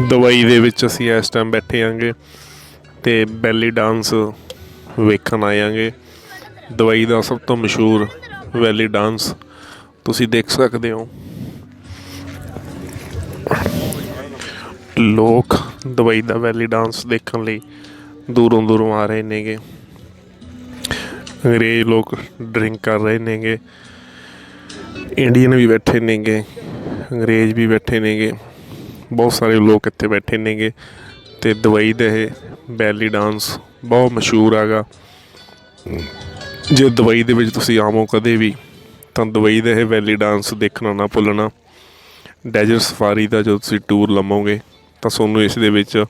Dubai ਦੇ ਵਿੱਚ ਅਸੀਂ ਇਸ ਟਾਈਮ ਬੈਠੇ ਆਂਗੇ ਅਤੇ ਬੈਲੀ ਡਾਂਸ ਵੇਖਣ ਆਏ ਆਂਗੇ। ਦੁਬਈ ਦਾ ਸਭ ਤੋਂ ਮਸ਼ਹੂਰ ਵੈਲੀ ਡਾਂਸ ਤੁਸੀਂ ਦੇਖ ਸਕਦੇ ਹੋ। ਲੋਕ ਦੁਬਈ ਦਾ ਵੈਲੀ ਡਾਂਸ ਦੇਖਣ ਲਈ ਦੂਰੋਂ ਦੂਰੋਂ ਆ ਰਹੇ ਨੇਗੇ। ਅੰਗਰੇਜ਼ ਲੋਕ ਡਰਿੰਕ ਕਰ ਰਹੇ ਨੇਗੇ, ਇੰਡੀਅਨ ਵੀ ਬੈਠੇ ਨੇਗੇ, ਅੰਗਰੇਜ਼ ਵੀ ਬੈਠੇ ਨੇਗੇ, ਬਹੁਤ ਸਾਰੇ ਲੋਕ ਇੱਥੇ ਬੈਠੇ ਨੇਗੇ। ਅਤੇ ਦੁਬਈ ਦਾ ਇਹ ਬੈਲੀ ਡਾਂਸ ਬਹੁਤ ਮਸ਼ਹੂਰ ਹੈਗਾ। ਜੇ ਦੁਬਈ ਦੇ ਵਿੱਚ ਤੁਸੀਂ ਆਵੋ ਕਦੇ ਵੀ ਤਾਂ ਦੁਬਈ ਦਾ ਇਹ ਵੈਲੀ ਡਾਂਸ ਦੇਖਣਾ ਨਾ ਭੁੱਲਣਾ। ਡੈਜ਼ਰਟ ਸਫਾਰੀ ਦਾ ਜਦੋਂ ਤੁਸੀਂ ਟੂਰ ਲਵੋਗੇ ਤਾਂ ਤੁਹਾਨੂੰ ਇਸ ਦੇ ਵਿੱਚ